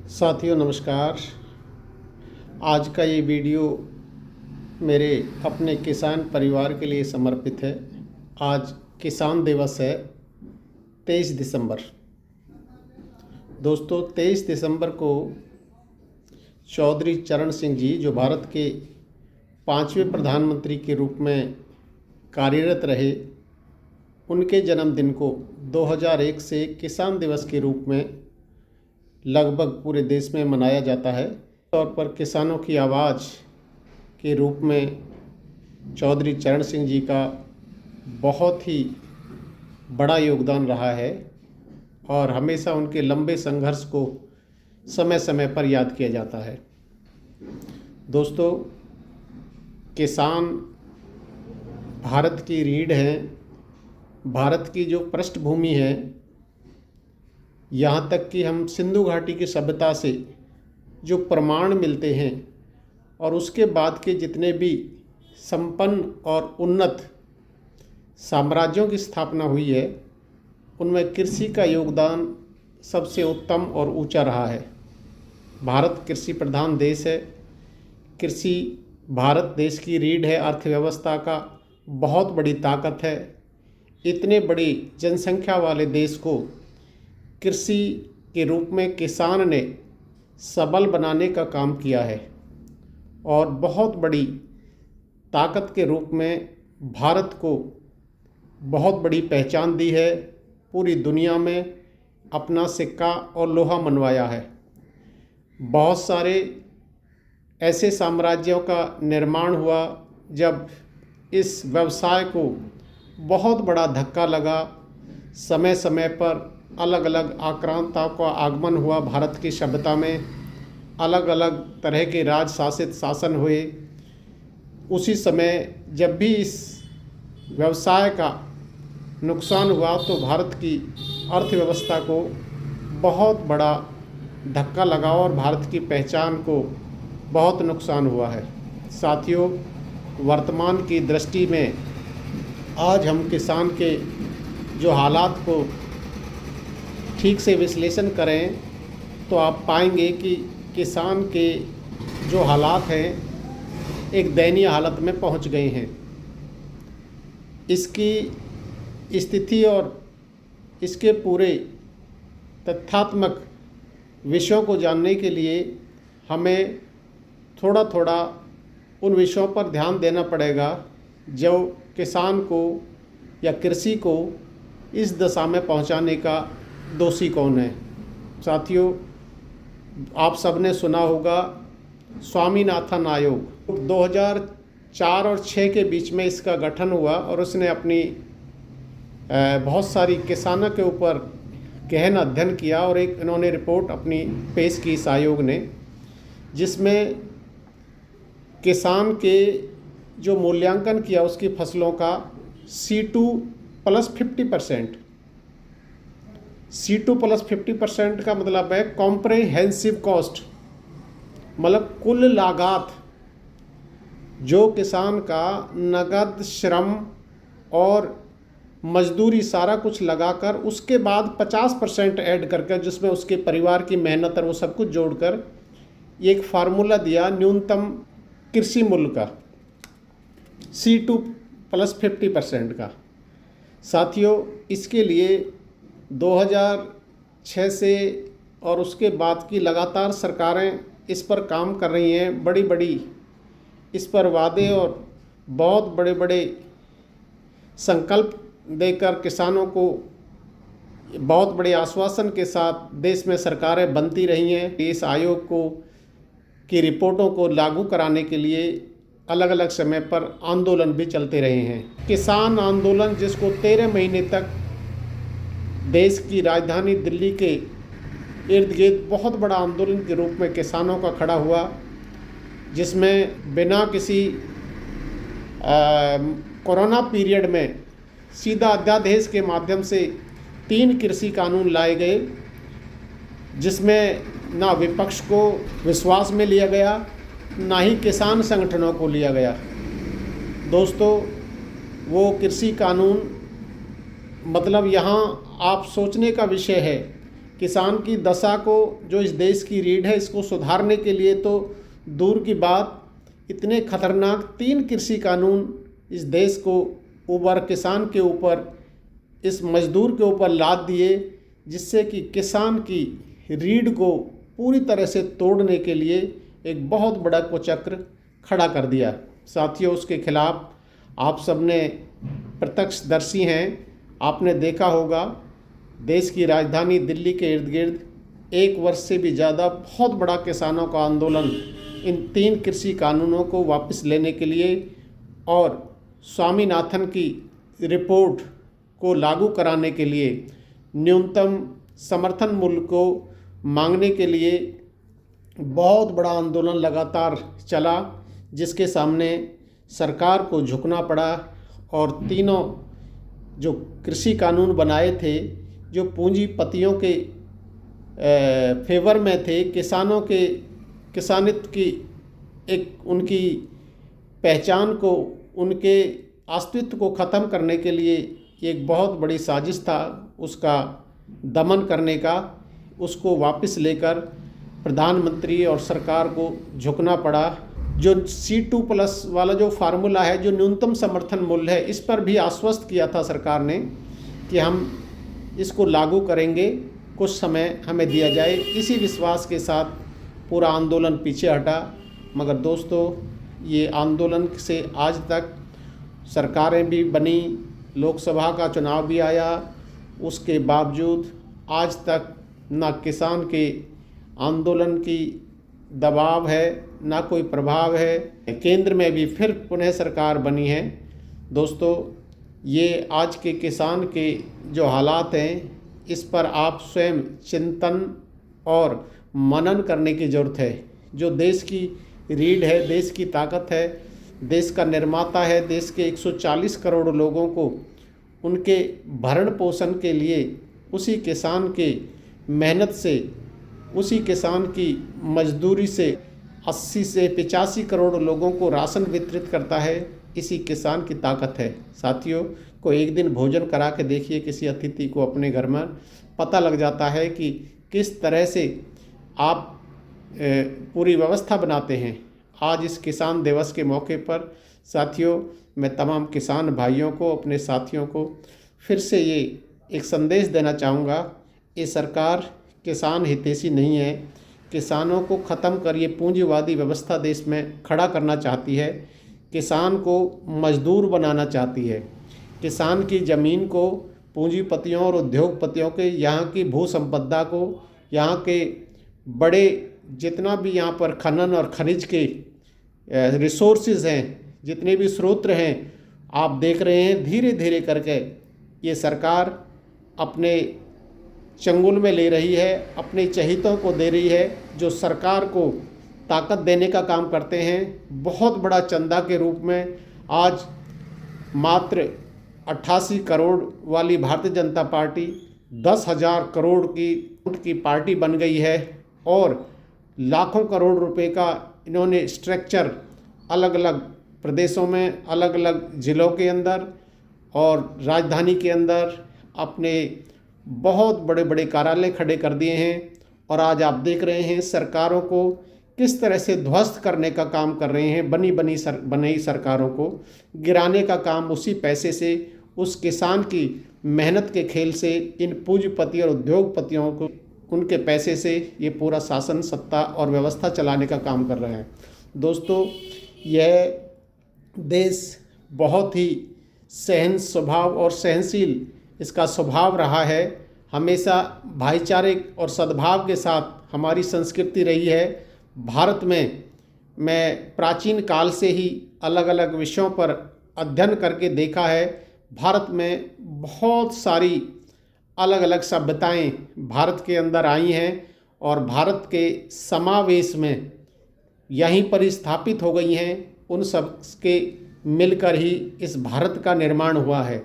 साथियों नमस्कार। आज का ये वीडियो मेरे अपने किसान परिवार के लिए समर्पित है। आज किसान दिवस है 23 दिसंबर। दोस्तों 23 दिसंबर को चौधरी चरण सिंह जी, जो भारत के 5वें प्रधानमंत्री के रूप में कार्यरत रहे, उनके जन्मदिन को 2001 से किसान दिवस के रूप में लगभग पूरे देश में मनाया जाता है। तौर पर किसानों की आवाज़ के रूप में चौधरी चरण सिंह जी का बहुत ही बड़ा योगदान रहा है और हमेशा उनके लंबे संघर्ष को समय समय पर याद किया जाता है। दोस्तों, किसान भारत की रीढ़ हैं। भारत की जो पृष्ठभूमि है, यहाँ तक कि हम सिंधु घाटी की सभ्यता से जो प्रमाण मिलते हैं और उसके बाद के जितने भी संपन्न और उन्नत साम्राज्यों की स्थापना हुई है, उनमें कृषि का योगदान सबसे उत्तम और ऊंचा रहा है। भारत कृषि प्रधान देश है। कृषि भारत देश की रीढ़ है, अर्थव्यवस्था का बहुत बड़ी ताकत है। इतने बड़ी जनसंख्या वाले देश को कृषि के रूप में किसान ने सबल बनाने का काम किया है और बहुत बड़ी ताकत के रूप में भारत को बहुत बड़ी पहचान दी है। पूरी दुनिया में अपना सिक्का और लोहा मनवाया है। बहुत सारे ऐसे साम्राज्यों का निर्माण हुआ जब इस व्यवसाय को बहुत बड़ा धक्का लगा। समय समय पर अलग अलग आक्रांताओं का आगमन हुआ। भारत की सभ्यता में अलग अलग तरह के राज शासित शासन हुए। उसी समय जब भी इस व्यवसाय का नुकसान हुआ तो भारत की अर्थव्यवस्था को बहुत बड़ा धक्का लगा और भारत की पहचान को बहुत नुकसान हुआ है। साथियों, वर्तमान की दृष्टि में आज हम किसान के जो हालात को ठीक से विश्लेषण करें तो आप पाएंगे कि किसान के जो हालात हैं एक दयनीय हालत में पहुंच गए हैं। इसकी स्थिति और इसके पूरे तथ्यात्मक विषयों को जानने के लिए हमें थोड़ा थोड़ा उन विषयों पर ध्यान देना पड़ेगा जो किसान को या कृषि को इस दशा में पहुंचाने का दोषी कौन है। साथियों, आप सबने सुना होगा स्वामीनाथन आयोग 2004 और 6 के बीच में इसका गठन हुआ और उसने अपनी बहुत सारी किसानों के ऊपर गहन अध्ययन किया और एक इन्होंने रिपोर्ट अपनी पेश की इस आयोग ने, जिसमें किसान के जो मूल्यांकन किया उसकी फसलों का C2 प्लस 50%। C2 प्लस 50% का मतलब है कॉम्प्रहेंसिव कॉस्ट, मतलब कुल लागत जो किसान का नगद, श्रम और मजदूरी सारा कुछ लगाकर उसके बाद 50% ऐड करके, जिसमें उसके परिवार की मेहनत और वो सब कुछ जोड़कर एक फार्मूला दिया न्यूनतम कृषि मूल्य का C2 प्लस 50% का। साथियों, इसके लिए 2006 से और उसके बाद की लगातार सरकारें इस पर काम कर रही हैं। बड़ी बड़ी इस पर वादे और बहुत बड़े बड़े संकल्प देकर किसानों को बहुत बड़े आश्वासन के साथ देश में सरकारें बनती रही हैं। इस आयोग को की रिपोर्टों को लागू कराने के लिए अलग अलग समय पर आंदोलन भी चलते रहे हैं। किसान आंदोलन, जिसको 13 महीने तक देश की राजधानी दिल्ली के इर्द गिर्द बहुत बड़ा आंदोलन के रूप में किसानों का खड़ा हुआ, जिसमें बिना किसी कोरोना पीरियड में सीधा अध्यादेश के माध्यम से 3 कृषि कानून लाए गए, जिसमें ना विपक्ष को विश्वास में लिया गया, ना ही किसान संगठनों को लिया गया। दोस्तों, वो कृषि कानून मतलब यहाँ आप सोचने का विषय है किसान की दशा को, जो इस देश की रीढ़ है, इसको सुधारने के लिए तो दूर की बात, इतने खतरनाक 3 कृषि कानून इस देश को ऊपर किसान के ऊपर, इस मजदूर के ऊपर लाद दिए, जिससे कि किसान की रीढ़ को पूरी तरह से तोड़ने के लिए एक बहुत बड़ा कुचक्र खड़ा कर दिया। साथियों, उसके खिलाफ आप सबने प्रत्यक्षदर्शी हैं। आपने देखा होगा देश की राजधानी दिल्ली के इर्द गिर्द 1 वर्ष से भी ज़्यादा बहुत बड़ा किसानों का आंदोलन इन 3 कृषि कानूनों को वापस लेने के लिए और स्वामीनाथन की रिपोर्ट को लागू कराने के लिए, न्यूनतम समर्थन मूल्य को मांगने के लिए बहुत बड़ा आंदोलन लगातार चला, जिसके सामने सरकार को झुकना पड़ा। और तीनों जो कृषि कानून बनाए थे, जो पूंजीपतियों के फेवर में थे, किसानों के किसानित्व की एक उनकी पहचान को, उनके अस्तित्व को ख़त्म करने के लिए एक बहुत बड़ी साजिश था उसका दमन करने का। उसको वापस लेकर प्रधानमंत्री और सरकार को झुकना पड़ा। जो C2+ वाला जो फार्मूला है, जो न्यूनतम समर्थन मूल्य है, इस पर भी आश्वस्त किया था सरकार ने कि हम इसको लागू करेंगे, कुछ समय हमें दिया जाए। इसी विश्वास के साथ पूरा आंदोलन पीछे हटा। मगर दोस्तों, ये आंदोलन से आज तक सरकारें भी बनी, लोकसभा का चुनाव भी आया, उसके बावजूद आज तक ना किसान के आंदोलन की दबाव है, ना कोई प्रभाव है। केंद्र में भी फिर पुनः सरकार बनी है। दोस्तों, ये आज के किसान के जो हालात हैं, इस पर आप स्वयं चिंतन और मनन करने की ज़रूरत है। जो देश की रीढ़ है, देश की ताकत है, देश का निर्माता है, देश के 140 करोड़ लोगों को उनके भरण पोषण के लिए उसी किसान के मेहनत से, उसी किसान की मजदूरी से 80 से 85 करोड़ लोगों को राशन वितरित करता है। इसी किसान की ताकत है। साथियों, को एक दिन भोजन करा के देखिए किसी अतिथि को अपने घर में, पता लग जाता है कि किस तरह से आप पूरी व्यवस्था बनाते हैं। आज इस किसान दिवस के मौके पर साथियों, मैं तमाम किसान भाइयों को, अपने साथियों को फिर से ये एक संदेश देना चाहूँगा, ये सरकार किसान हितैषी नहीं है। किसानों को ख़त्म कर ये पूंजीवादी व्यवस्था देश में खड़ा करना चाहती है। किसान को मजदूर बनाना चाहती है। किसान की ज़मीन को पूंजीपतियों और उद्योगपतियों के, यहाँ की भू संपदा को, यहाँ के बड़े जितना भी यहाँ पर खनन और खनिज के रिसोर्सेज हैं, जितने भी स्रोत हैं, आप देख रहे हैं धीरे धीरे करके ये सरकार अपने चंगुल में ले रही है, अपने चहितों को दे रही है, जो सरकार को ताकत देने का काम करते हैं। बहुत बड़ा चंदा के रूप में आज मात्र 88 करोड़ वाली भारतीय जनता पार्टी 10,000 करोड़ की पार्टी बन गई है और लाखों करोड़ रुपए का इन्होंने स्ट्रक्चर अलग अलग प्रदेशों में, अलग अलग ज़िलों के अंदर और राजधानी के अंदर अपने बहुत बड़े बड़े कार्यालय खड़े कर दिए हैं। और आज आप देख रहे हैं सरकारों को किस तरह से ध्वस्त करने का काम कर रहे हैं। बनी सरकारों को गिराने का काम उसी पैसे से, उस किसान की मेहनत के खेल से, इन पूंजीपति और उद्योगपतियों को उनके पैसे से ये पूरा शासन, सत्ता और व्यवस्था चलाने का काम कर रहे हैं। दोस्तों, यह देश बहुत ही सहन स्वभाव और सहनशील इसका स्वभाव रहा है। हमेशा भाईचारे और सद्भाव के साथ हमारी संस्कृति रही है। भारत में मैं प्राचीन काल से ही अलग अलग विषयों पर अध्ययन करके देखा है। भारत में बहुत सारी अलग अलग सभ्यताएं भारत के अंदर आई हैं और भारत के समावेश में यहीं पर स्थापित हो गई हैं। उन सब के मिलकर ही इस भारत का निर्माण हुआ है।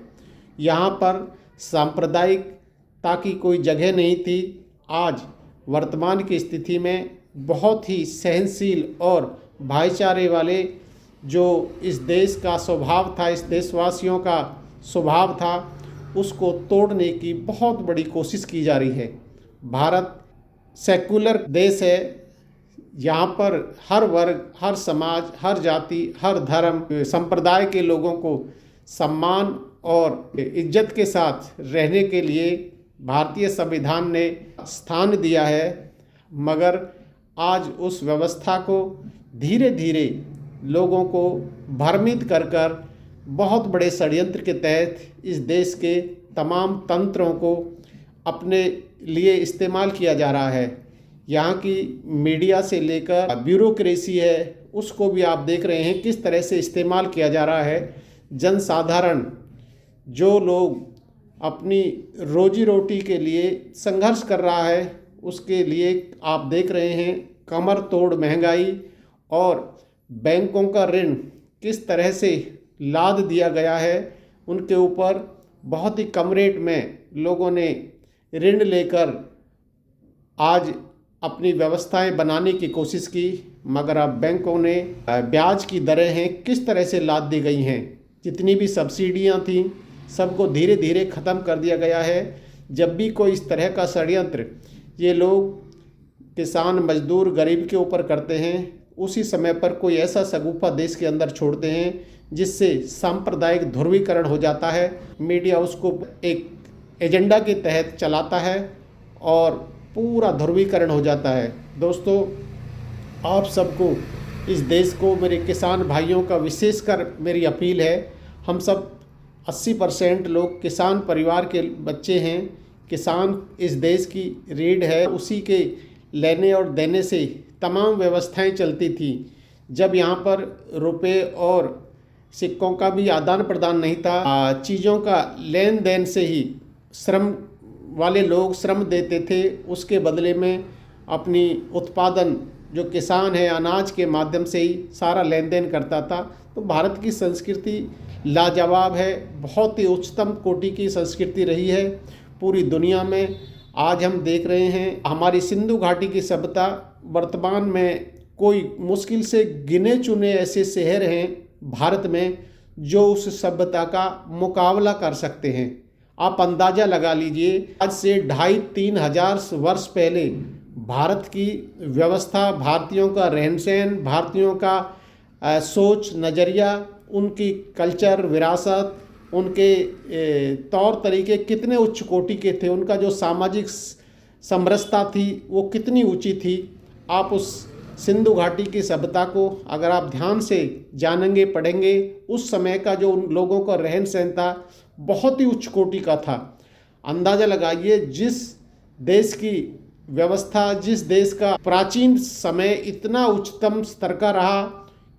यहाँ पर सांप्रदायिकता की कोई जगह नहीं थी। आज वर्तमान की स्थिति में बहुत ही सहनशील और भाईचारे वाले जो इस देश का स्वभाव था, इस देशवासियों का स्वभाव था, उसको तोड़ने की बहुत बड़ी कोशिश की जा रही है। भारत सेकुलर देश है। यहाँ पर हर वर्ग, हर समाज, हर जाति, हर धर्म संप्रदाय के लोगों को सम्मान और इज्जत के साथ रहने के लिए भारतीय संविधान ने स्थान दिया है। मगर आज उस व्यवस्था को धीरे धीरे लोगों को भ्रमित कर कर बहुत बड़े षड्यंत्र के तहत इस देश के तमाम तंत्रों को अपने लिए इस्तेमाल किया जा रहा है। यहाँ की मीडिया से लेकर ब्यूरोक्रेसी है, उसको भी आप देख रहे हैं किस तरह से इस्तेमाल किया जा रहा है। जनसाधारण, जो लोग अपनी रोजी रोटी के लिए संघर्ष कर रहा है, उसके लिए आप देख रहे हैं कमर तोड़ महंगाई और बैंकों का ऋण किस तरह से लाद दिया गया है। उनके ऊपर बहुत ही कम रेट में लोगों ने ऋण लेकर आज अपनी व्यवस्थाएं बनाने की कोशिश की, मगर अब बैंकों ने ब्याज की दरें हैं किस तरह से लाद दी गई हैं। जितनी भी सब्सिडियां थीं सबको धीरे धीरे ख़त्म कर दिया गया है। जब भी कोई इस तरह का षड्यंत्र ये लोग किसान, मजदूर, गरीब के ऊपर करते हैं, उसी समय पर कोई ऐसा शगुफा देश के अंदर छोड़ते हैं जिससे सांप्रदायिक ध्रुवीकरण हो जाता है। मीडिया उसको एक एजेंडा के तहत चलाता है और पूरा ध्रुवीकरण हो जाता है। दोस्तों, आप सबको, इस देश को, मेरे किसान भाइयों का विशेषकर मेरी अपील है। हम सब 80% लोग किसान परिवार के बच्चे हैं। किसान इस देश की रीढ़ है, उसी के लेने और देने से तमाम व्यवस्थाएं चलती थी। जब यहाँ पर रुपए और सिक्कों का भी आदान प्रदान नहीं था, चीज़ों का लेन देन से ही श्रम वाले लोग श्रम देते थे, उसके बदले में अपनी उत्पादन, जो किसान है, अनाज के माध्यम से ही सारा लेन देन करता था। तो भारत की संस्कृति लाजवाब है, बहुत ही उच्चतम कोटि की संस्कृति रही है पूरी दुनिया में। आज हम देख रहे हैं हमारी सिंधु घाटी की सभ्यता वर्तमान में कोई मुश्किल से गिने चुने ऐसे शहर हैं भारत में जो उस सभ्यता का मुकाबला कर सकते हैं। आप अंदाज़ा लगा लीजिए, आज से 2,500-3 हज़ार वर्ष पहले भारत की व्यवस्था, भारतीयों का रहन सहन, भारतीयों का सोच नज़रिया, उनकी कल्चर, विरासत, उनके तौर तरीके कितने उच्च कोटि के थे, उनका जो सामाजिक समरसता थी वो कितनी ऊंची थी। आप उस सिंधु घाटी की सभ्यता को अगर आप ध्यान से जानेंगे, पढ़ेंगे, उस समय का जो उन लोगों का रहन सहन था बहुत ही उच्च कोटि का था। अंदाज़ा लगाइए, जिस देश की व्यवस्था, जिस देश का प्राचीन समय इतना उच्चतम स्तर का रहा,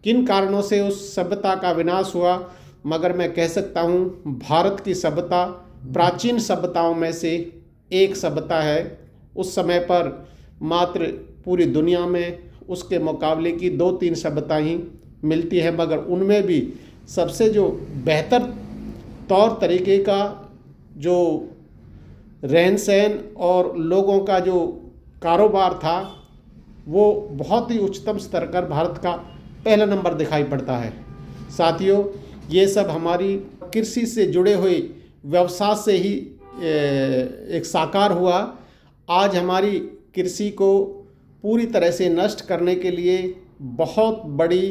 किन कारणों से उस सभ्यता का विनाश हुआ। मगर मैं कह सकता हूँ भारत की सभ्यता प्राचीन सभ्यताओं में से एक सभ्यता है। उस समय पर मात्र पूरी दुनिया में उसके मुकाबले की 2-3 सभ्यता ही मिलती है, मगर उनमें भी सबसे जो बेहतर तौर तरीके का जो रहन सहन और लोगों का जो कारोबार था वो बहुत ही उच्चतम स्तर पर भारत का पहला नंबर दिखाई पड़ता है। साथियों, ये सब हमारी कृषि से जुड़े हुए व्यवसाय से ही एक साकार हुआ। आज हमारी कृषि को पूरी तरह से नष्ट करने के लिए बहुत बड़ी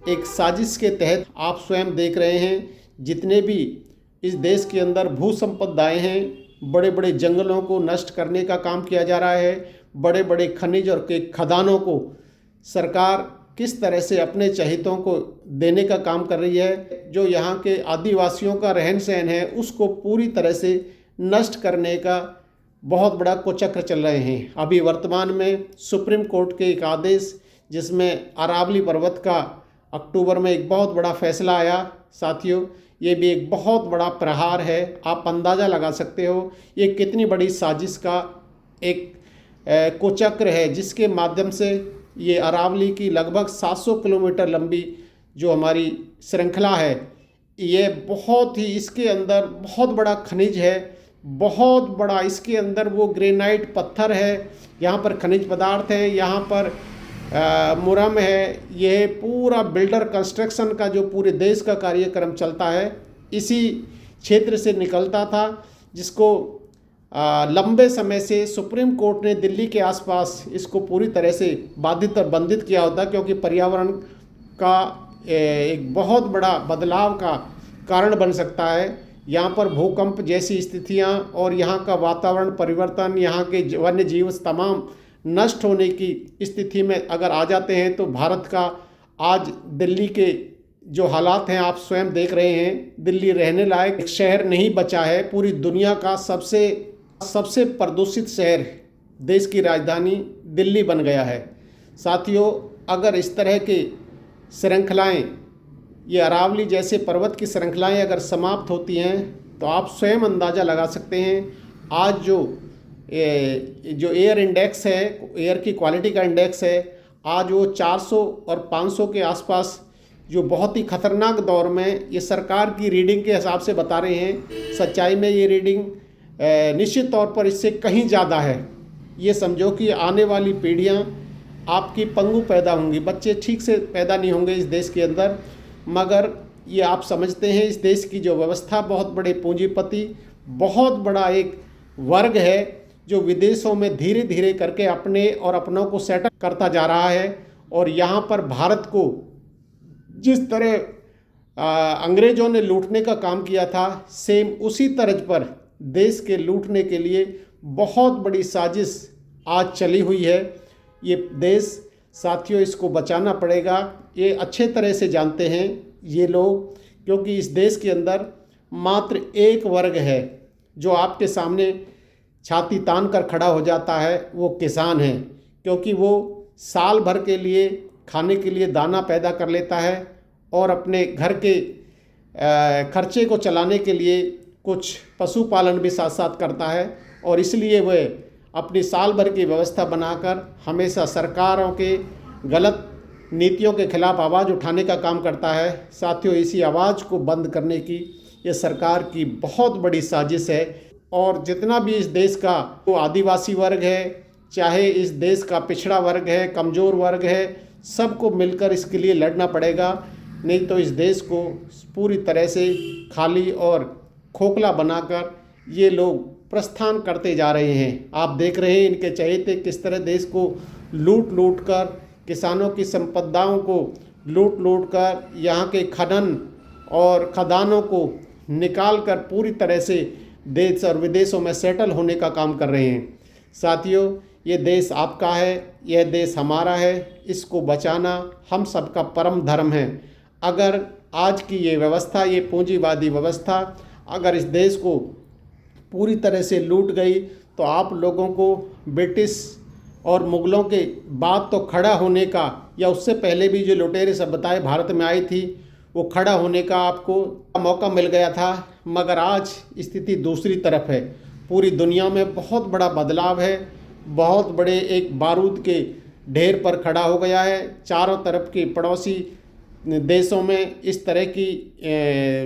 एक साजिश के तहत आप स्वयं देख रहे हैं, जितने भी इस देश के अंदर भू संपदाएँ हैं, बड़े बड़े जंगलों को नष्ट करने का काम किया जा रहा है। बड़े बड़े खनिज और के खदानों को सरकार किस तरह से अपने चहेतों को देने का काम कर रही है। जो यहाँ के आदिवासियों का रहन सहन है उसको पूरी तरह से नष्ट करने का बहुत बड़ा कुचक्र चल रहे हैं। अभी वर्तमान में सुप्रीम कोर्ट के एक आदेश, जिसमें अरावली पर्वत का अक्टूबर में एक बहुत बड़ा फैसला आया। साथियों, ये भी एक बहुत बड़ा प्रहार है। आप अंदाज़ा लगा सकते हो ये कितनी बड़ी साजिश का एक कुचक्र है, जिसके माध्यम से ये अरावली की लगभग 700 किलोमीटर लंबी जो हमारी श्रृंखला है, ये बहुत ही, इसके अंदर बहुत बड़ा खनिज है, बहुत बड़ा इसके अंदर वो ग्रेनाइट पत्थर है, यहाँ पर खनिज पदार्थ है, यहाँ पर मुरम है। ये पूरा बिल्डर कंस्ट्रक्शन का जो पूरे देश का कार्यक्रम चलता है इसी क्षेत्र से निकलता था, जिसको लंबे समय से सुप्रीम कोर्ट ने दिल्ली के आसपास इसको पूरी तरह से बाधित और बंधित किया होता, क्योंकि पर्यावरण का एक बहुत बड़ा बदलाव का कारण बन सकता है। यहाँ पर भूकंप जैसी स्थितियाँ और यहाँ का वातावरण परिवर्तन, यहाँ के वन्य जीव तमाम नष्ट होने की स्थिति में अगर आ जाते हैं तो भारत का आज दिल्ली के जो हालात हैं आप स्वयं देख रहे हैं। दिल्ली रहने लायक एक शहर नहीं बचा है। पूरी दुनिया का सबसे प्रदूषित शहर, देश की राजधानी दिल्ली बन गया है। साथियों, अगर इस तरह के श्रृंखलाएँ, ये अरावली जैसे पर्वत की श्रृंखलाएँ अगर समाप्त होती हैं तो आप स्वयं अंदाज़ा लगा सकते हैं आज जो एयर इंडेक्स है, एयर की क्वालिटी का इंडेक्स है, आज वो 400 और 500 के आसपास, जो बहुत ही ख़तरनाक दौर में ये सरकार की रीडिंग के हिसाब से बता रहे हैं। सच्चाई में ये रीडिंग निश्चित तौर पर इससे कहीं ज़्यादा है। ये समझो कि आने वाली पीढ़ियाँ आपकी पंगु पैदा होंगी, बच्चे ठीक से पैदा नहीं होंगे इस देश के अंदर। मगर ये आप समझते हैं इस देश की जो व्यवस्था, बहुत बड़े पूंजीपति, बहुत बड़ा एक वर्ग है जो विदेशों में धीरे धीरे करके अपने और अपनों को सेटल करता जा रहा है। और यहाँ पर भारत को जिस तरह अंग्रेज़ों ने लूटने का काम किया था, सेम उसी तर्ज पर देश के लूटने के लिए बहुत बड़ी साजिश आज चली हुई है। ये देश, साथियों, इसको बचाना पड़ेगा। ये अच्छे तरह से जानते हैं ये लोग, क्योंकि इस देश के अंदर मात्र एक वर्ग है जो आपके सामने छाती तान कर खड़ा हो जाता है, वो किसान है। क्योंकि वो साल भर के लिए खाने के लिए दाना पैदा कर लेता है और अपने घर के खर्चे को चलाने के लिए कुछ पशुपालन भी साथ साथ करता है। और इसलिए वह अपनी साल भर की व्यवस्था बनाकर हमेशा सरकारों के गलत नीतियों के खिलाफ आवाज़ उठाने का काम करता है। साथियों, इसी आवाज़ को बंद करने की ये सरकार की बहुत बड़ी साजिश है। और जितना भी इस देश का वो आदिवासी वर्ग है, चाहे इस देश का पिछड़ा वर्ग है, कमज़ोर वर्ग है, सबको मिलकर इसके लिए लड़ना पड़ेगा। नहीं तो इस देश को पूरी तरह से खाली और खोखला बनाकर ये लोग प्रस्थान करते जा रहे हैं। आप देख रहे हैं इनके चहेते किस तरह देश को लूट कर, किसानों की संपदाओं को लूट कर, यहाँ के खनन और खदानों को निकाल कर पूरी तरह से देश और विदेशों में सेटल होने का काम कर रहे हैं। साथियों, ये देश आपका है, यह देश हमारा है, इसको बचाना हम सबका परम धर्म है। अगर आज की ये व्यवस्था, ये पूंजीवादी व्यवस्था अगर इस देश को पूरी तरह से लूट गई तो आप लोगों को ब्रिटिश और मुग़लों के बाद तो खड़ा होने का, या उससे पहले भी जो लुटेरे सभ्यताएं भारत में आई थी, वो खड़ा होने का आपको मौका मिल गया था। मगर आज स्थिति दूसरी तरफ है। पूरी दुनिया में बहुत बड़ा बदलाव है, बहुत बड़े एक बारूद के ढेर पर खड़ा हो गया है। चारों तरफ के पड़ोसी देशों में इस तरह की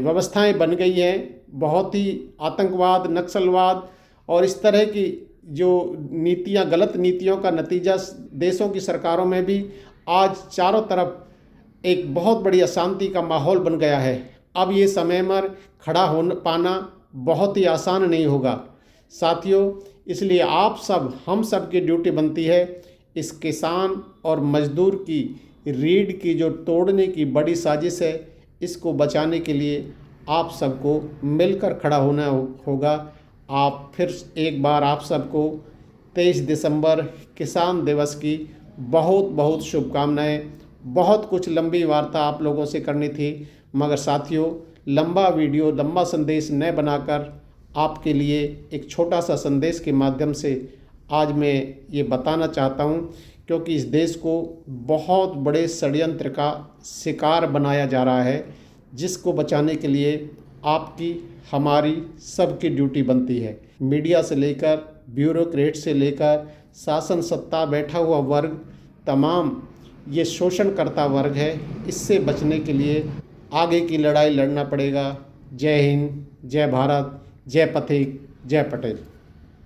व्यवस्थाएं बन गई हैं। बहुत ही आतंकवाद, नक्सलवाद और इस तरह की जो नीतियां, गलत नीतियों का नतीजा देशों की सरकारों में भी आज चारों तरफ एक बहुत बड़ी अशांति का माहौल बन गया है। अब ये समय में खड़ा हो पाना बहुत ही आसान नहीं होगा। साथियों, इसलिए आप सब, हम सब की ड्यूटी बनती है इस किसान और मजदूर की रीढ़ की जो तोड़ने की बड़ी साजिश है, इसको बचाने के लिए आप सबको मिलकर खड़ा होना होगा। आप फिर एक बार आप सबको 23 दिसंबर किसान दिवस की बहुत बहुत शुभकामनाएं। बहुत कुछ लंबी वार्ता आप लोगों से करनी थी, मगर साथियों, लंबा वीडियो, लंबा संदेश न बनाकर आपके लिए एक छोटा सा संदेश के माध्यम से आज मैं ये बताना चाहता हूँ, क्योंकि इस देश को बहुत बड़े षड्यंत्र का शिकार बनाया जा रहा है, जिसको बचाने के लिए आपकी, हमारी, सबकी ड्यूटी बनती है। मीडिया से लेकर ब्यूरोक्रेट से लेकर शासन सत्ता बैठा हुआ वर्ग, तमाम ये शोषणकर्ता वर्ग है। इससे बचने के लिए आगे की लड़ाई लड़ना पड़ेगा। जय हिंद, जय भारत, जय पथिक, जय पटेल।